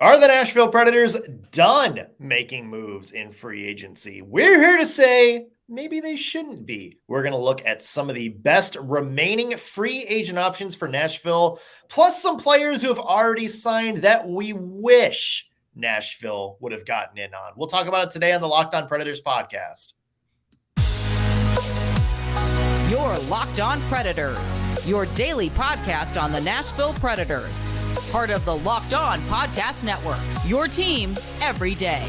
Are the Nashville Predators done making moves in free agency? We're here to say maybe they shouldn't be. We're going to look at some of the best remaining free agent options for Nashville, plus some players who have already signed that we wish Nashville would have gotten in on. We'll talk about it today on the Locked On Predators podcast. You're Locked On Predators, your daily podcast on the Nashville Predators. Part of the Locked On Podcast Network, your team every day.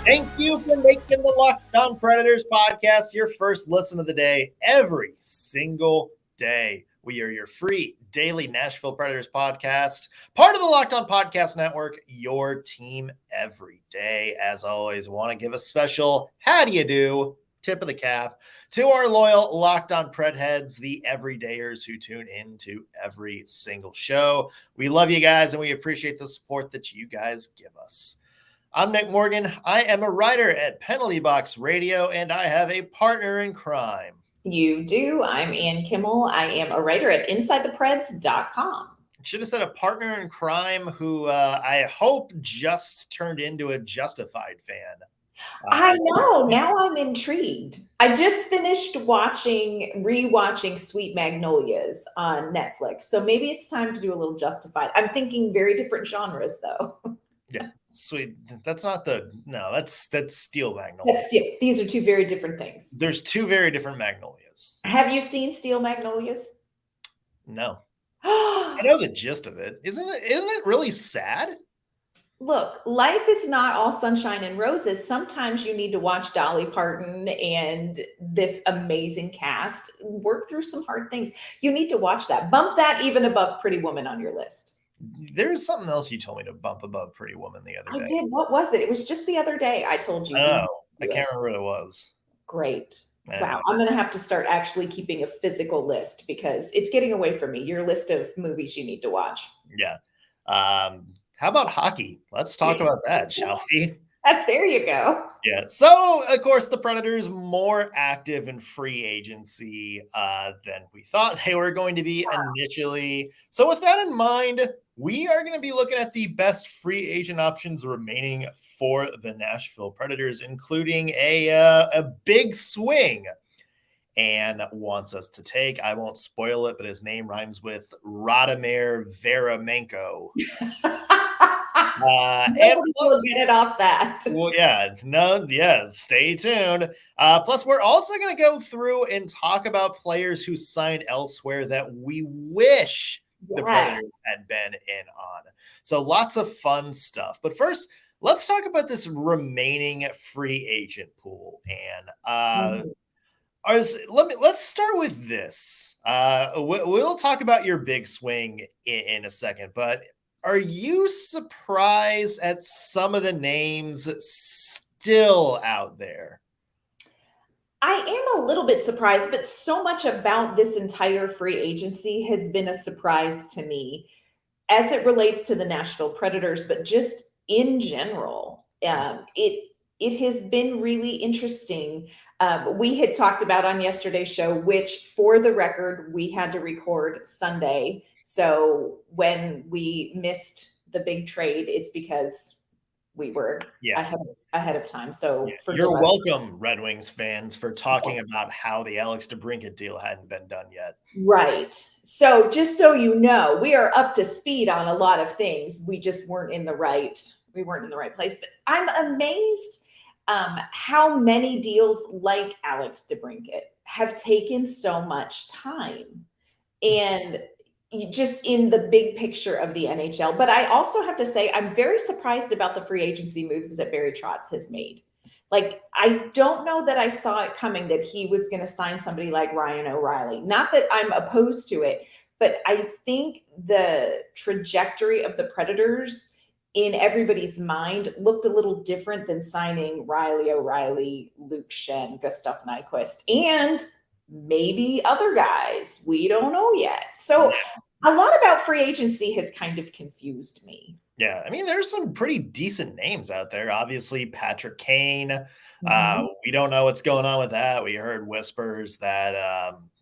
Thank you for making the Locked On Predators podcast your first listen of the day every single day. We are your free daily Nashville Predators podcast, part of the Locked On Podcast Network, your team every day. As always, want to give a special how do you do tip of the cap to our loyal Locked On Pred heads, the everydayers who tune into every single show. We love you guys and we appreciate the support that you guys give us. I'm Nick Morgan. I am a writer at Penalty Box Radio and I have a partner in crime. You do. I'm Ann Kimmel. I am a writer at InsideThePreds.com. Should have said a partner in crime who I hope just turned into a Justified fan. I know. Now I'm intrigued. I just finished rewatching Sweet Magnolias on Netflix. So maybe it's time to do a little Justified. I'm thinking very different genres, though. Yeah, sweet. That's Steel Magnolias. These are two very different things. There's two very different Magnolias. Have you seen Steel Magnolias? No. I know the gist of it. Isn't it really sad? Look, life is not all sunshine and roses. Sometimes you need to watch Dolly Parton and this amazing cast work through some hard things. You need to watch that. Bump that even above Pretty Woman on your list. There's something else you told me to bump above Pretty Woman the other day. I did. What was it? It was just the other day I told you. Oh, I can't remember what it was. Great. Wow. I'm going to have to start actually keeping a physical list because it's getting away from me. Your list of movies you need to watch. Yeah. How about hockey? Let's talk about that, shall we? There you go. Yeah. So, of course, the Predators more active in free agency than we thought they were going to be initially. So with that in mind, we are going to be looking at the best free agent options remaining for the Nashville Predators, including a big swing and wants us to take. I won't spoil it, but his name rhymes with Vladimir Tarasenko. And we'll get it off that. Well, stay tuned. Plus, we're also going to go through and talk about players who signed elsewhere that we wish the Predators had been in on. So lots of fun stuff. But first, let's talk about this remaining free agent pool. And let's start with this. We'll talk about your big swing in a second, but are you surprised at some of the names still out there? I am a little bit surprised, but so much about this entire free agency has been a surprise to me as it relates to the Nashville Predators, but just in general. It has been really interesting. We had talked about on yesterday's show, which for the record, we had to record Sunday. So when we missed the big trade, it's because we were ahead of time. So you're welcome, Red Wings fans, for talking about how the Alex DeBrincat deal hadn't been done yet. Right. So just so you know, we are up to speed on a lot of things. We just weren't in the right place. But I'm amazed how many deals like Alex DeBrincat have taken so much time. And just in the big picture of the NHL. But I also have to say, I'm very surprised about the free agency moves that Barry Trotz has made. Like, I don't know that I saw it coming that he was going to sign somebody like Ryan O'Reilly. Not that I'm opposed to it, but I think the trajectory of the Predators in everybody's mind looked a little different than signing Riley O'Reilly, Luke Schenn, Gustav Nyquist, and maybe other guys. We don't know yet. So a lot about free agency has kind of confused me. Yeah, I mean, there's some pretty decent names out there. Obviously, Patrick Kane, We don't know what's going on with that. We heard whispers that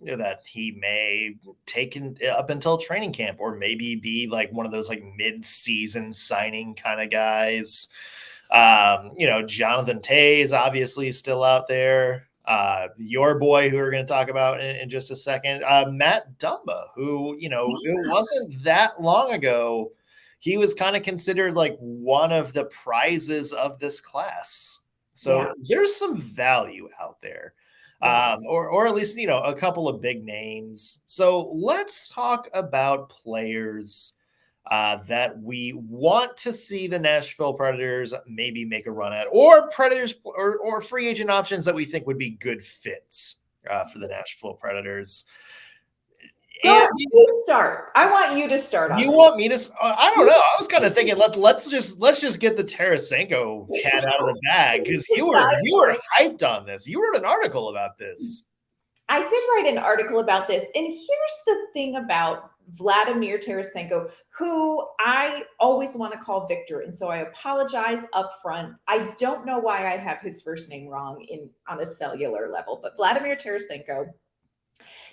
that he may take up until training camp, or maybe be like one of those like mid-season signing kind of guys. Jonathan Tay is obviously still out there. Your boy, who we're going to talk about in just a second, Matt Dumba, who, it wasn't that long ago, he was kind of considered like one of the prizes of this class. So there's some value out there, or at least, a couple of big names. So let's talk about players that we want to see the Nashville Predators maybe make a run at, or Predators or free agent options that we think would be good fits for the Nashville Predators. You start. I want you to start. You want me to? I don't know. I was kind of thinking let's just get the Tarasenko cat out of the bag, because you were hyped on this. You wrote an article about this. I did write an article about this, and here's the thing about Vladimir Tarasenko, who I always want to call Victor, and so I apologize up front. I don't know why I have his first name wrong on a cellular level, but Vladimir Tarasenko.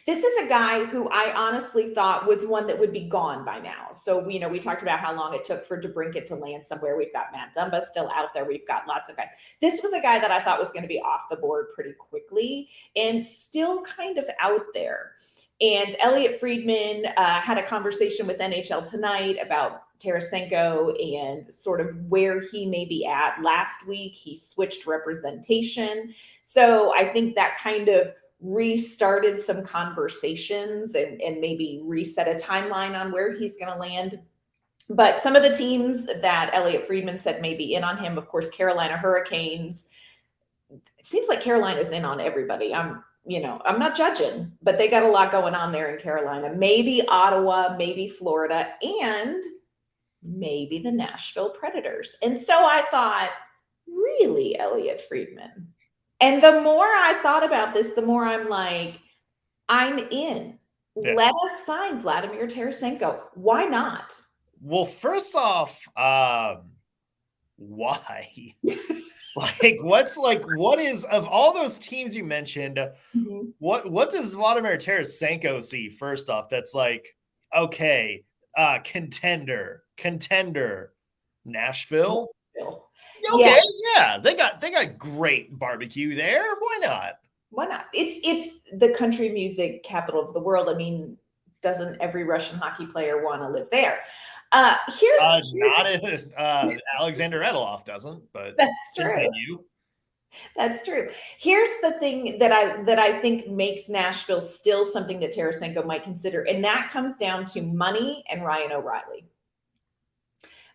This is a guy who I honestly thought was one that would be gone by now. So, we talked about how long it took for DeBrincat to land somewhere. We've got Matt Dumba still out there. We've got lots of guys. This was a guy that I thought was going to be off the board pretty quickly and still kind of out there. And Elliotte Friedman had a conversation with NHL Tonight about Tarasenko and sort of where he may be at. Last week, he switched representation. So I think that kind of restarted some conversations and maybe reset a timeline on where he's going to land. But some of the teams that Elliotte Friedman said may be in on him, of course, Carolina Hurricanes. It seems like Carolina's in on everybody. I'm not judging, but they got a lot going on there in Carolina. Maybe Ottawa, maybe Florida, and maybe the Nashville Predators. And so I thought, really, Elliotte Friedman? And the more I thought about this, the more I'm like, I'm in. Yeah. Let us sign Vladimir Tarasenko. Why not? Well, first off, why? What is, of all those teams you mentioned, what does Vladimir Tarasenko see first off that's like, okay, contender, Nashville? Okay, yeah, they got great barbecue there. Why not? Why not? It's the country music capital of the world. I mean, doesn't every Russian hockey player want to live there? Here's Alexander Edloff doesn't, but that's true. Continue. That's true. Here's the thing that I think makes Nashville still something that Tarasenko might consider, and that comes down to money and Ryan O'Reilly.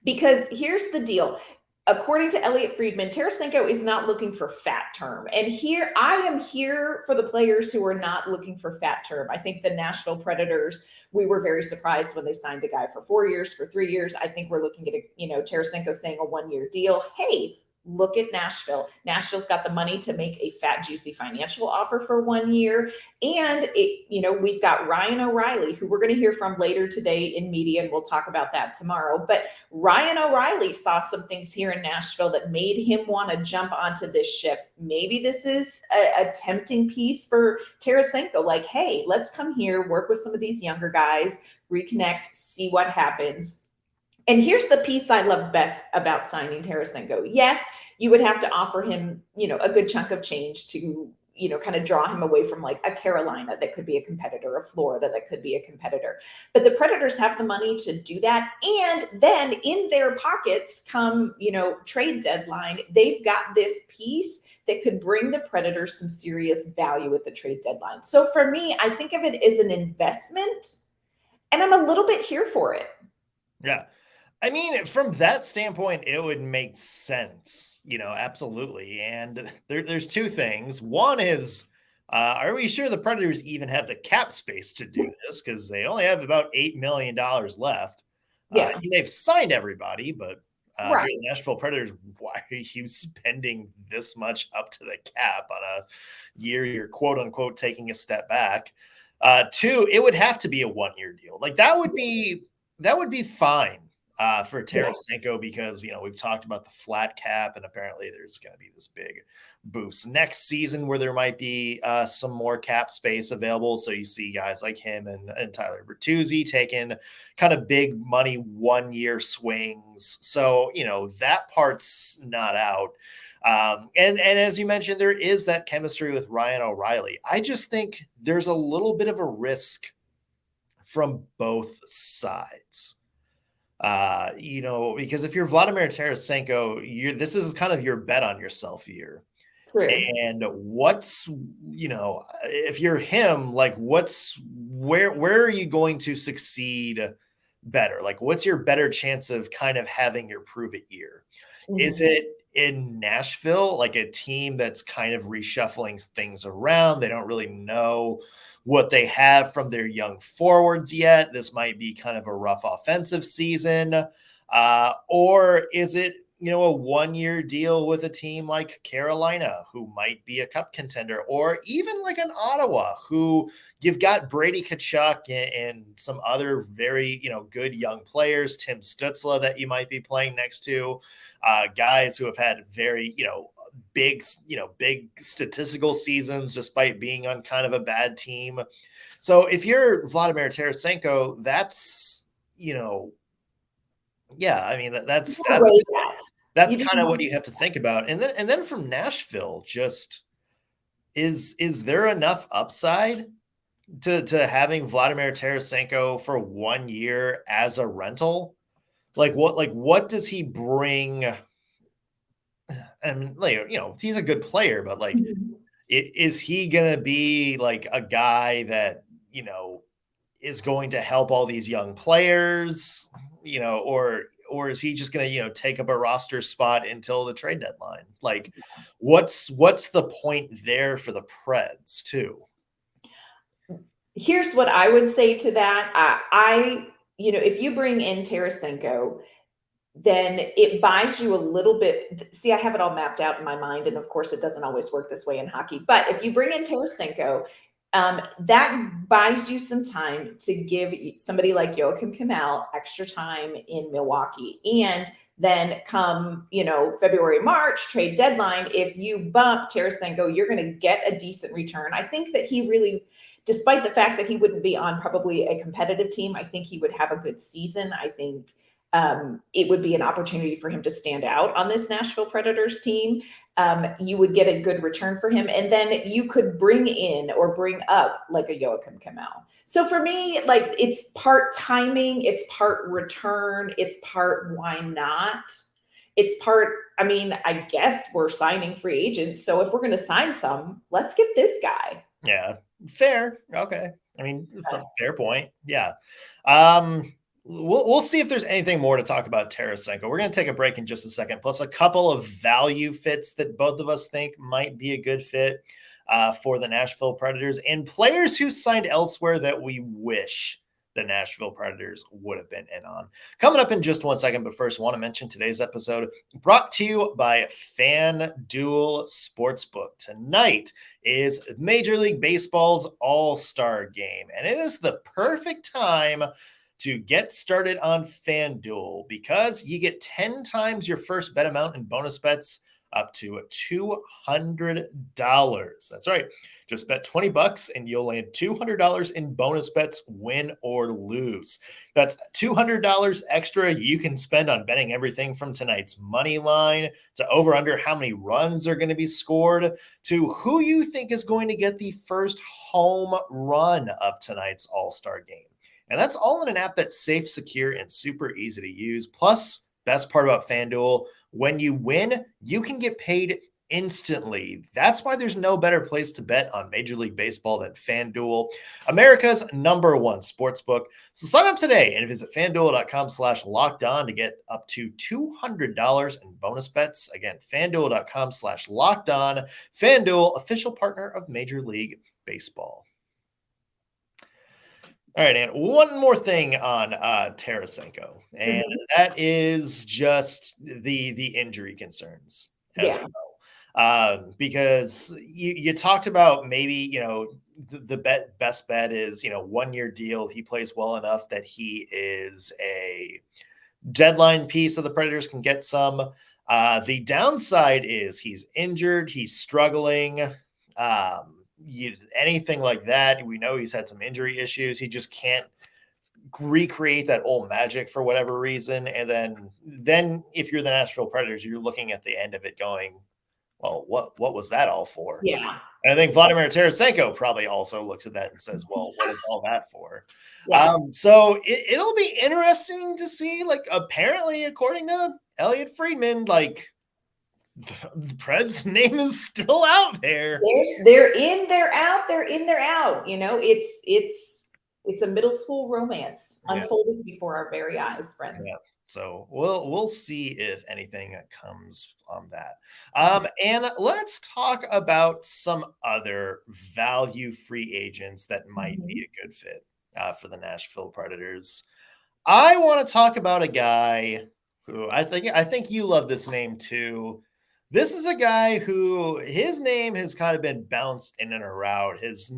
Because here's the deal. According to Elliotte Friedman, Tarasenko is not looking for fat term. And here, I am here for the players who are not looking for fat term. I think the Nashville Predators, we were very surprised when they signed a guy for 4 years, for 3 years. I think we're looking at Tarasenko saying a 1-year deal. Hey, look at Nashville. Nashville's got the money to make a fat, juicy financial offer for 1 year. And we've got Ryan O'Reilly, who we're going to hear from later today in media, and we'll talk about that tomorrow. But Ryan O'Reilly saw some things here in Nashville that made him want to jump onto this ship. Maybe this is a tempting piece for Tarasenko. Like, hey, let's come here, work with some of these younger guys, reconnect, see what happens. And here's the piece I love best about signing Tarasenko. Yes, you would have to offer him, a good chunk of change to, kind of draw him away from like a Carolina that could be a competitor, a Florida that could be a competitor. But the Predators have the money to do that. And then in their pockets come, trade deadline, they've got this piece that could bring the Predators some serious value at the trade deadline. So for me, I think of it as an investment, and I'm a little bit here for it. Yeah. I mean, from that standpoint, it would make sense, absolutely. And there's two things. One is, are we sure the Predators even have the cap space to do this? Because they only have about $8 million left. Yeah. They've signed everybody, but right. Here, the Nashville Predators, why are you spending this much up to the cap on a year you're quote unquote taking a step back? Two, it would have to be a 1-year deal. Like that would be fine. for Tarasenko because, we've talked about the flat cap, and apparently there's going to be this big boost next season where there might be some more cap space available. So you see guys like him and Tyler Bertuzzi taking kind of big money 1-year swings. So, that part's not out. And as you mentioned, there is that chemistry with Ryan O'Reilly. I just think there's a little bit of a risk from both sides. Because if you're Vladimir Tarasenko, this is kind of your bet on yourself year. True. And if you're him, like where are you going to succeed better? Like, what's your better chance of kind of having your prove it year? Mm-hmm. Is it in Nashville, like a team that's kind of reshuffling things around? They don't really know what they have from their young forwards yet. This might be kind of a rough offensive season. Or is it, a 1-year deal with a team like Carolina, who might be a cup contender, or even like an Ottawa, who you've got Brady Tkachuk and some other very, good young players, Tim Stützle that you might be playing next to, guys who have had very, big statistical seasons despite being on kind of a bad team. So if you're Vladimir Tarasenko, that's, that's kind of what you have to think about. And then from Nashville, just is there enough upside to having Vladimir Tarasenko for 1 year as a rental? What does he bring? And he's a good player, but is he gonna be like a guy that is going to help all these young players, or is he just gonna take up a roster spot until the trade deadline? Like, what's the point there for the Preds too? Here's what I would say to that. If you bring in Tarasenko, then it buys you a little bit. See, I have it all mapped out in my mind. And of course, it doesn't always work this way in hockey. But if you bring in Tarasenko, that buys you some time to give somebody like Joachim Kimmel extra time in Milwaukee. And then come, February, March, trade deadline, if you bump Tarasenko, you're going to get a decent return. I think that he really, despite the fact that he wouldn't be on probably a competitive team, I think he would have a good season. I think it would be an opportunity for him to stand out on this Nashville Predators team. You would get a good return for him. And then you could bring in or bring up like a Joachim Kimmel. So for me, it's part timing, it's part return, it's part why not? It's part, I guess we're signing free agents. So if we're going to sign some, let's get this guy. Yeah, fair. Okay. Fair point. Yeah. We'll see if there's anything more to talk about Tarasenko. We're going to take a break in just a second, plus a couple of value fits that both of us think might be a good fit for the Nashville Predators, and players who signed elsewhere that we wish the Nashville Predators would have been in on. Coming up in just 1 second, but first, I want to mention today's episode brought to you by FanDuel Sportsbook. Tonight is Major League Baseball's All-Star Game, and it is the perfect time to get started on FanDuel because you get 10 times your first bet amount in bonus bets up to $200. That's right. Just bet $20 and you'll land $200 in bonus bets, win or lose. That's $200 extra you can spend on betting everything from tonight's money line to over under how many runs are going to be scored to who you think is going to get the first home run of tonight's All-Star Game. And that's all in an app that's safe, secure, and super easy to use. Plus, best part about FanDuel, when you win, you can get paid instantly. That's why there's no better place to bet on Major League Baseball than FanDuel, America's #1 sportsbook. So sign up today and visit FanDuel.com/lockedon to get up to $200 in bonus bets. Again, FanDuel.com/lockedon. FanDuel, official partner of Major League Baseball. All right, and one more thing on Tarasenko, and that is just the injury concerns as well. Because you talked about maybe, the best bet is, 1-year deal. He plays well enough that he is a deadline piece of the Predators can get some. The downside is he's injured, he's struggling. Anything like that, we know he's had some injury issues. He just can't recreate that old magic for whatever reason. And then if you're the Nashville Predators, you're looking at the end of it going, well, what was that all for? Yeah. And I think Vladimir Tarasenko probably also looks at that and says, well, what is all that for? Yeah. So it'll be interesting to see, like, apparently, according to Elliotte Friedman, like, the Preds name is still out there. They're in, they're out, they're in, they're out. You know, it's a middle school romance unfolding before our very eyes, friends. Yeah. So we'll see if anything comes on that. And let's talk about some other value free agents that might be a good fit for the Nashville Predators. I want to talk about a guy who I think you love this name too. This is a guy who his name has kind of been bounced in and around. His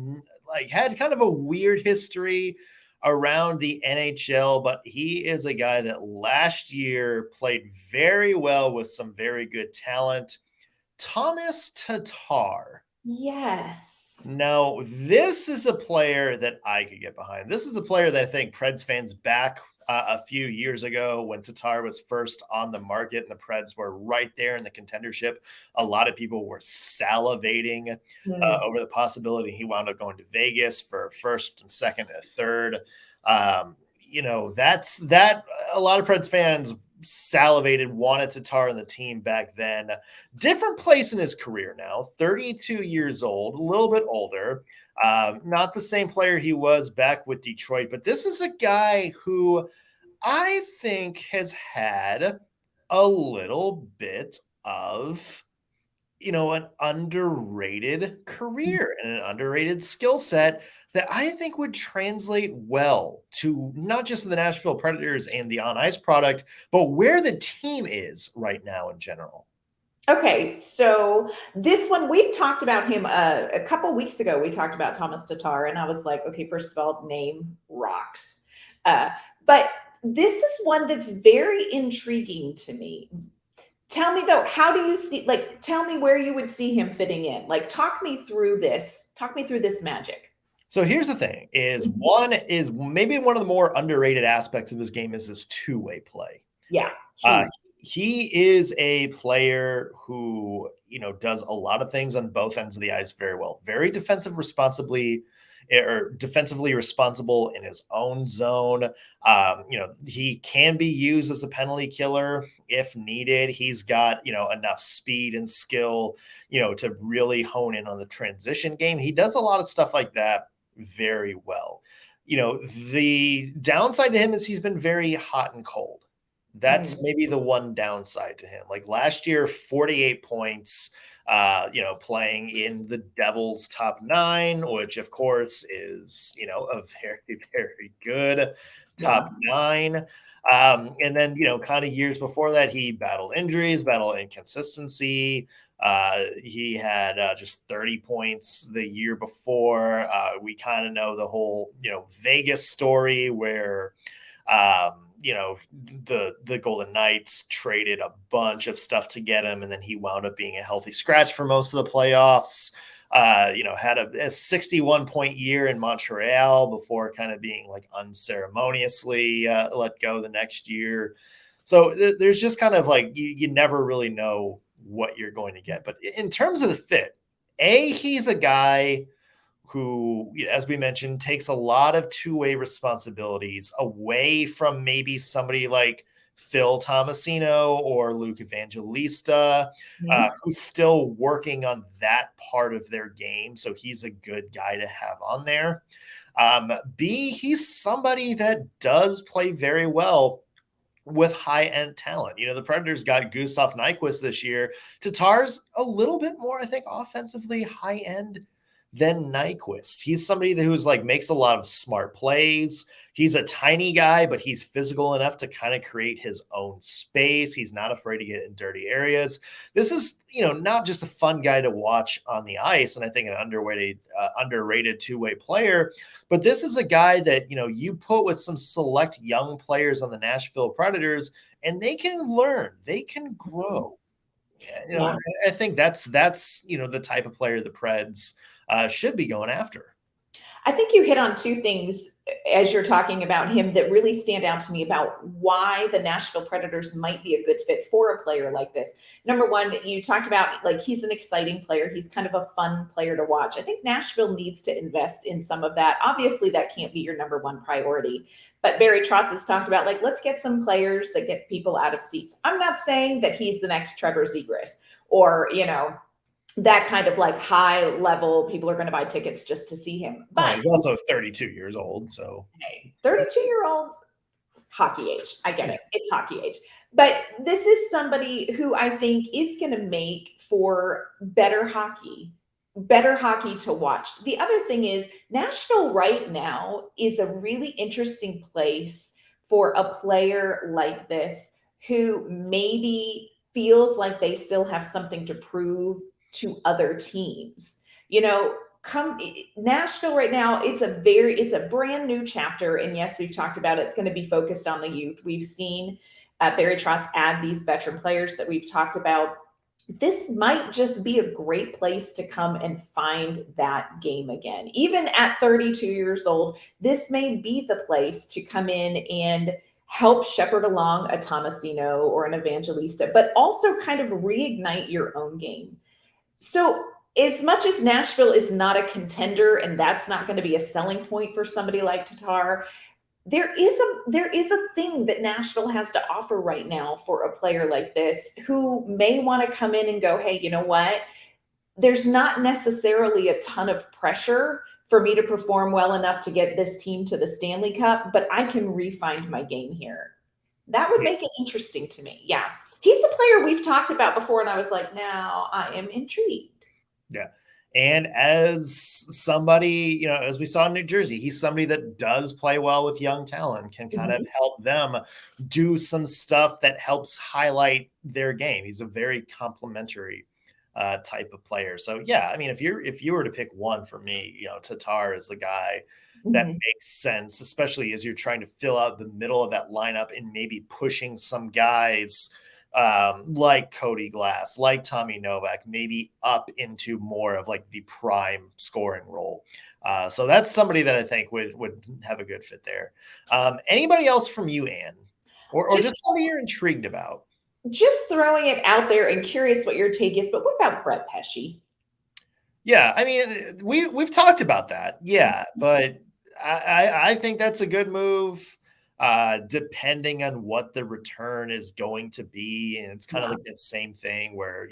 had kind of a weird history around the NHL, but he is a guy that last year played very well with some very good talent. Thomas Tatar. Yes. Now, this is a player that I could get behind. This is a player that I think Preds fans back a few years ago when Tatar was first on the market and the Preds were right there in the contendership. A lot of people were salivating over the possibility he wound up going to Vegas for first and second and third. That's that. A lot of Preds fans salivated, wanted Tatar on the team back then. Different place in his career now, 32 years old, a little bit older. Not the same player he was back with Detroit, but this is a guy who I think has had a little bit of, an underrated career and an underrated skill set that I think would translate well to not just the Nashville Predators and the on-ice product, but where the team is right now in general. Okay, so this one, we've talked about him a couple weeks ago. We talked about Thomas Tatar, and I was like, okay, first of all, name rocks. But this is one that's very intriguing to me. Tell me, though, how do you see, tell me where you would see him fitting in. Talk me through this. Talk me through this magic. So here's the thing, is one is maybe one of the more underrated aspects of his game is his two-way play. Yeah. He is a player who, does a lot of things on both ends of the ice very well. Very defensively responsible in his own zone. He can be used as a penalty killer if needed. He's got, enough speed and skill, to really hone in on the transition game. He does a lot of stuff like that very well. The downside to him is he's been very hot and cold. That's maybe the one downside to him. Like last year, 48 points, playing in the Devils' top 9, which of course is, a very, very good top 9. And then, kind of years before that, he battled injuries, battled inconsistency. He had just 30 points the year before. We kind of know the whole, Vegas story where, the Golden Knights traded a bunch of stuff to get him, and then he wound up being a healthy scratch for most of the playoffs. Had a 61-point year in Montreal before kind of being unceremoniously let go the next year. So there's just kind of you never really know what you're going to get. But in terms of the fit, he's a guy who, as we mentioned, takes a lot of two-way responsibilities away from maybe somebody like Phil Tomasino or Luke Evangelista, who's still working on that part of their game. So he's a good guy to have on there. He's somebody that does play very well with high-end talent. The Predators got Gustav Nyquist this year. Tatar's a little bit more, I think, offensively high-end than Nyquist. He's somebody who's like makes a lot of smart plays. He's a tiny guy, but he's physical enough to kind of create his own space. He's not afraid to get in dirty areas. This is, not just a fun guy to watch on the ice, and I think an underrated two-way player, but this is a guy that, you put with some select young players on the Nashville Predators, and they can learn, they can grow. I think that's the type of player the Preds should be going after. I think you hit on two things as you're talking about him that really stand out to me about why the Nashville Predators might be a good fit for a player like this. Number one, you talked about like he's an exciting player. He's kind of a fun player to watch. I think Nashville needs to invest in some of that. Obviously, that can't be your number one priority. But Barry Trotz has talked about like, let's get some players that get people out of seats. I'm not saying that he's the next Trevor Zegras or, that kind of like high level, people are going to buy tickets just to see him. But he's also 32 years old. So 32-year-olds, hockey age. I get it. It's hockey age. But this is somebody who I think is going to make for better hockey to watch. The other thing is Nashville right now is a really interesting place for a player like this who maybe feels like they still have something to prove to other teams. Nashville right now, it's a brand new chapter. And yes, we've talked about it's going to be focused on the youth. We've seen Barry Trotz add these veteran players that we've talked about. This might just be a great place to come and find that game again. Even at 32 years old, this may be the place to come in and help shepherd along a Tomasino or an Evangelista, but also kind of reignite your own game. So as much as Nashville is not a contender, and that's not going to be a selling point for somebody like Tatar, there is a thing that Nashville has to offer right now for a player like this who may want to come in and go, hey, you know what? There's not necessarily a ton of pressure for me to perform well enough to get this team to the Stanley Cup, but I can refine my game here. That would make it interesting to me. Yeah. He's a player we've talked about before, and I was like, now I am intrigued. Yeah. And as somebody, as we saw in New Jersey, he's somebody that does play well with young talent, can kind of help them do some stuff that helps highlight their game. He's a very complimentary type of player. So, yeah, I mean, if you were to pick one for me, Tatar is the guy that makes sense, especially as you're trying to fill out the middle of that lineup and maybe pushing some guys like Cody Glass, like Tommy Novak, maybe up into more of like the prime scoring role. So that's somebody that I think would have a good fit there. Anybody else from you, Ann? Or just somebody you're intrigued about? Just throwing it out there and curious what your take is, but what about Brett Pesce? Yeah, I mean, we've talked about that. Yeah, but I think that's a good move. Depending on what the return is going to be. And it's kind of like that same thing where,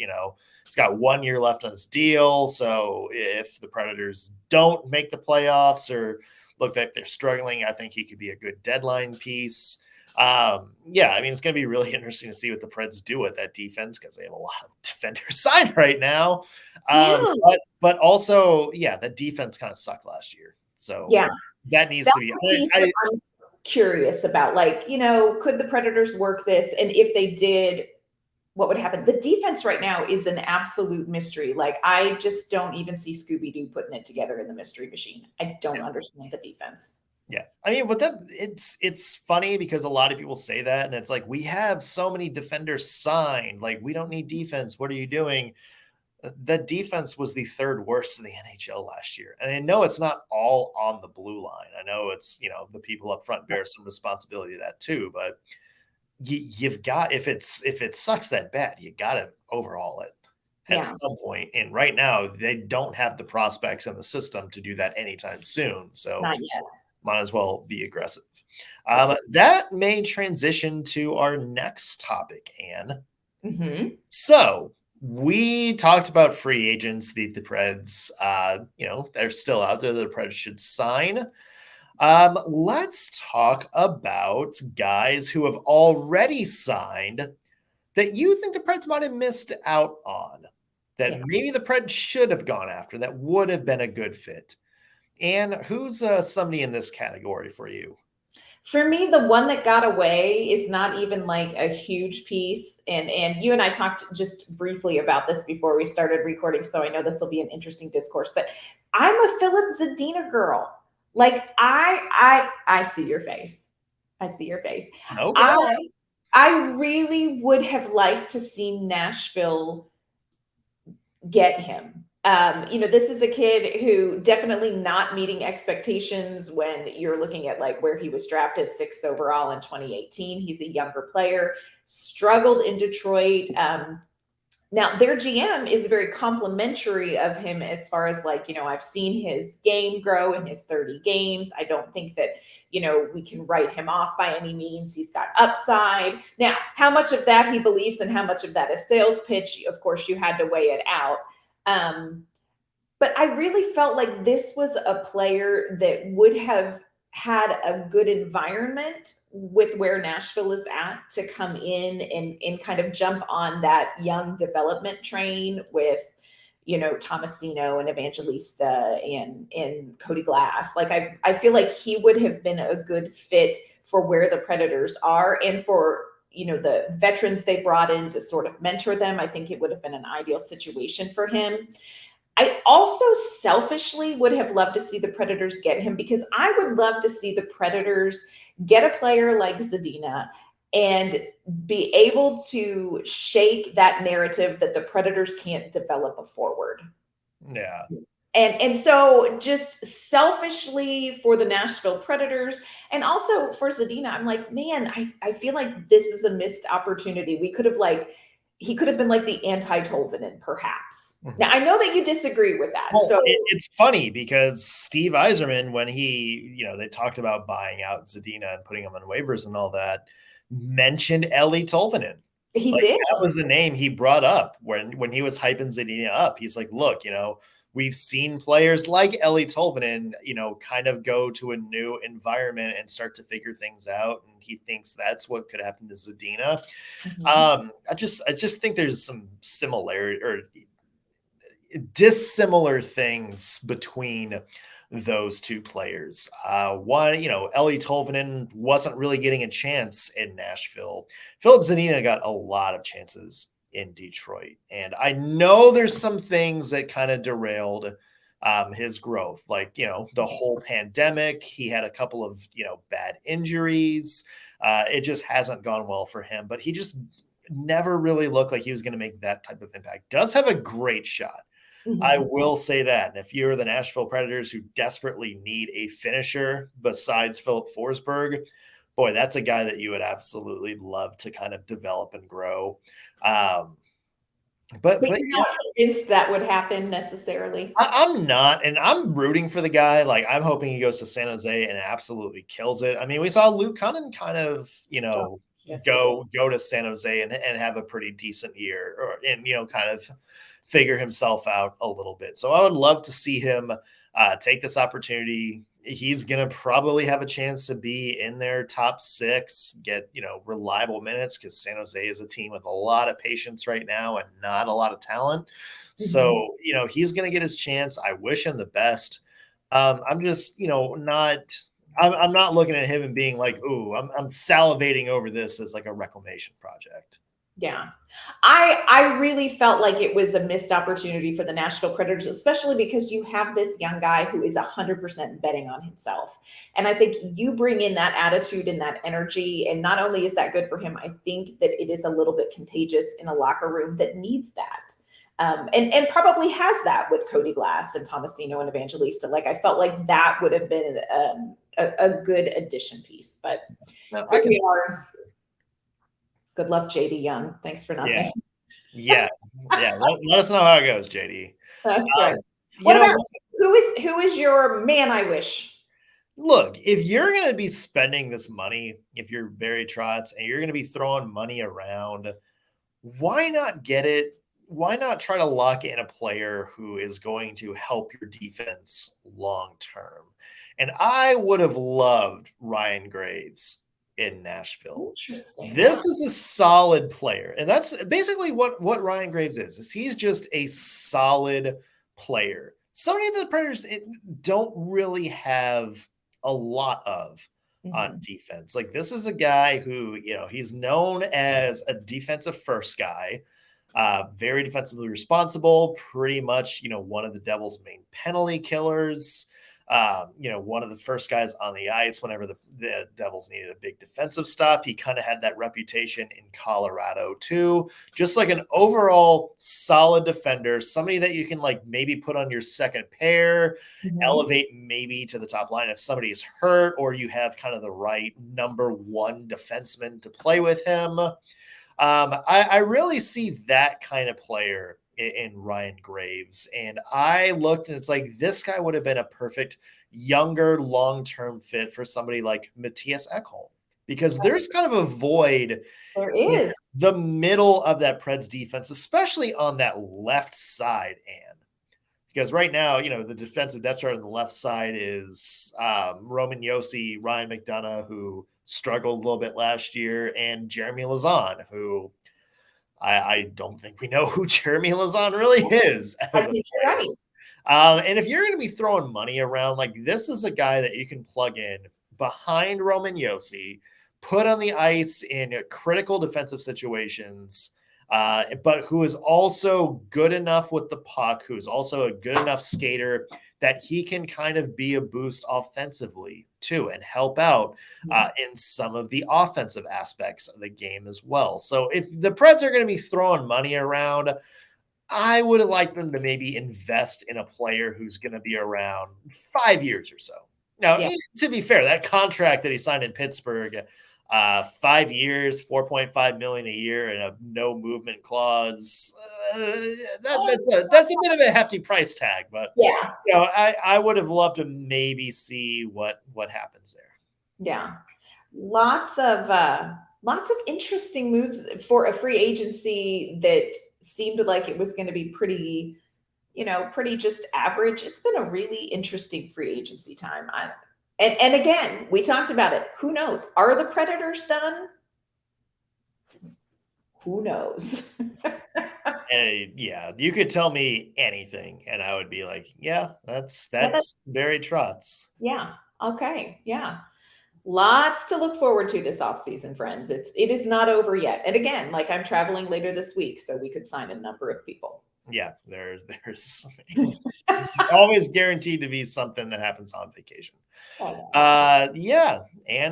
it's got 1 year left on his deal. So if the Predators don't make the playoffs or look like they're struggling, I think he could be a good deadline piece. I mean, it's going to be really interesting to see what the Preds do with that defense because they have a lot of defenders signed right now. But also, the defense kind of sucked last year. So that needs to be. I'm curious about, like, could the Predators work this? And if they did, what would happen? The defense right now is an absolute mystery. Like, I just don't even see Scooby-Doo putting it together in the mystery machine. I don't understand the defense. Yeah. I mean, but it's funny because a lot of people say that, and it's like, we have so many defenders signed. Like, we don't need defense. What are you doing? The defense was the third worst in the NHL last year. And I know it's not all on the blue line. I know it's, the people up front bear some responsibility to that too, but you've got, if it sucks that bad, you got to overhaul it at some point. And right now they don't have the prospects in the system to do that anytime soon. So not yet. Might as well be aggressive. That may transition to our next topic, Ann. So we talked about free agents, the Preds, they're still out there. The Preds should sign. Let's talk about guys who have already signed that you think the Preds might have missed out on. that maybe the Preds should have gone after that would have been a good fit? And who's somebody in this category for you? For me, the one that got away is not even like a huge piece. And you and I talked just briefly about this before we started recording, so I know this will be an interesting discourse. But I'm a Philip Zadina girl. Like I see your face. I see your face. Okay. I really would have liked to see Nashville get him. This is a kid who definitely not meeting expectations when you're looking at like where he was drafted 6th overall in 2018. He's a younger player, struggled in Detroit. Now their GM is very complimentary of him as far as like, I've seen his game grow in his 30 games. I don't think that, we can write him off by any means. He's got upside. Now, how much of that he believes and how much of that is sales pitch, of course, you had to weigh it out. But I really felt like this was a player that would have had a good environment with where Nashville is at to come in and kind of jump on that young development train with, Tomasino and Evangelista and Cody Glass. Like I feel like he would have been a good fit for where the Predators are and for, the veterans they brought in to sort of mentor them. I think it would have been an ideal situation for him. I also selfishly would have loved to see the Predators get him because I would love to see the Predators get a player like Zadina and be able to shake that narrative that the Predators can't develop a forward. Yeah. And so just selfishly for the Nashville Predators and also for Zadina, I'm like, man, I feel like this is a missed opportunity. He could have been like the anti-Tolvanen perhaps. Mm-hmm. Now I know that you disagree with that. Well, so it's funny because Steve Yzerman, when they talked about buying out Zadina and putting him on waivers and all that, mentioned Elliotte Tolvanen. He did. That was the name he brought up when he was hyping Zadina up. He's like, look, we've seen players like Elliotte Tolvanen, kind of go to a new environment and start to figure things out. And he thinks that's what could happen to Zadina. Mm-hmm. I just think there's some similarity or dissimilar things between those two players. One, Elliotte Tolvanen wasn't really getting a chance in Nashville. Philip Zadina got a lot of chances in Detroit. And I know there's some things that kind of derailed his growth, like, the whole pandemic. He had a couple of, bad injuries. It just hasn't gone well for him, but he just never really looked like he was going to make that type of impact. Does have a great shot. Mm-hmm. I will say that. And if you're the Nashville Predators who desperately need a finisher besides Philip Forsberg, boy, that's a guy that you would absolutely love to kind of develop and grow. But you're not convinced that would happen necessarily. I'm not, and I'm rooting for the guy. Like, I'm hoping he goes to San Jose and absolutely kills it. I mean, we saw Luke Cunnin kind of, go to San Jose and have a pretty decent year, and kind of figure himself out a little bit. So I would love to see him take this opportunity. He's going to probably have a chance to be in their top 6, get, reliable minutes, because San Jose is a team with a lot of patience right now and not a lot of talent. Mm-hmm. So, he's going to get his chance. I wish him the best. I'm just, I'm not looking at him and being like, ooh, I'm salivating over this as like a reclamation project. Yeah. I really felt like it was a missed opportunity for the Nashville Predators, especially because you have this young guy who is 100% betting on himself. And I think you bring in that attitude and that energy. And not only is that good for him, I think that it is a little bit contagious in a locker room that needs that. And probably has that with Cody Glass and Tomasino and Evangelista. Like, I felt like that would have been a good addition piece. But here we are. Good luck, JD Young. Thanks for nothing. Yeah. Let us know how it goes, JD. That's right. What about who is your man I wish? Look, if you're going to be spending this money, if you're Barry Trotz and you're going to be throwing money around, why not get it? Why not try to lock in a player who is going to help your defense long term? And I would have loved Ryan Graves in Nashville. Interesting. This is a solid player. And that's basically what Ryan Graves is he's just a solid player. Somebody that the Predators don't really have a lot of on defense. Like, this is a guy who, he's known as a defensive first guy, very defensively responsible, pretty much, one of the Devils' main penalty killers. One of the first guys on the ice whenever the Devils needed a big defensive stop. He kind of had that reputation in Colorado too. Just like an overall solid defender, somebody that you can like maybe put on your second pair, elevate maybe to the top line if somebody is hurt or you have kind of the right number one defenseman to play with him. I really see that kind of player in Ryan Graves. And I looked and it's like, this guy would have been a perfect younger long-term fit for somebody like Matthias Ekholm, because there's kind of a void in the middle of that Preds defense, especially on that left side. And because right now, the defensive depth chart on the left side is Roman Josi, Ryan McDonough, who struggled a little bit last year, and Jeremy Lauzon, who I don't think we know who Jeremy Lauzon really is. I think you're right. And if you're going to be throwing money around, like, this is a guy that you can plug in behind Roman Josi, put on the ice in critical defensive situations, but who is also good enough with the puck, who's also a good enough skater that he can kind of be a boost offensively too and help out in some of the offensive aspects of the game as well. So if the Preds are going to be throwing money around, I would have liked them to maybe invest in a player who's going to be around 5 years or so. Now, to be fair, that contract that he signed in Pittsburgh, 5 years, $4.5 million a year, and a no movement clause. That's a bit of a hefty price tag, but I would have loved to maybe see what happens there. Yeah, lots of interesting moves for a free agency that seemed like it was going to be pretty just average. It's been a really interesting free agency time. And again, we talked about it. Who knows? Are the Predators done? Who knows? And you could tell me anything, and I would be like, yeah, that's Barry Trotz. Yeah. Okay. Yeah. Lots to look forward to this offseason, friends. It is not over yet. And again, like, I'm traveling later this week, so we could sign a number of people. Yeah, there's always guaranteed to be something that happens on vacation. And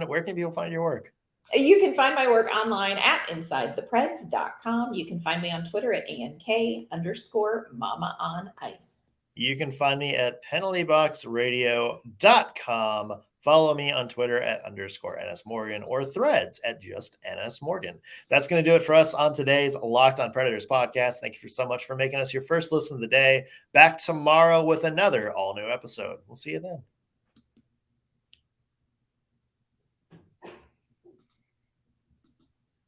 where can people find your work? You can find my work online at InsideThePreds.com. You can find me on Twitter at ANK_Mama on Ice. You can find me at penaltyboxradio.com. Follow me on Twitter at _NSMorgan or Threads at just NSMorgan. That's going to do it for us on today's Locked on Predators podcast. Thank you so much for making us your first listen of the day. Back tomorrow with another all-new episode. We'll see you then.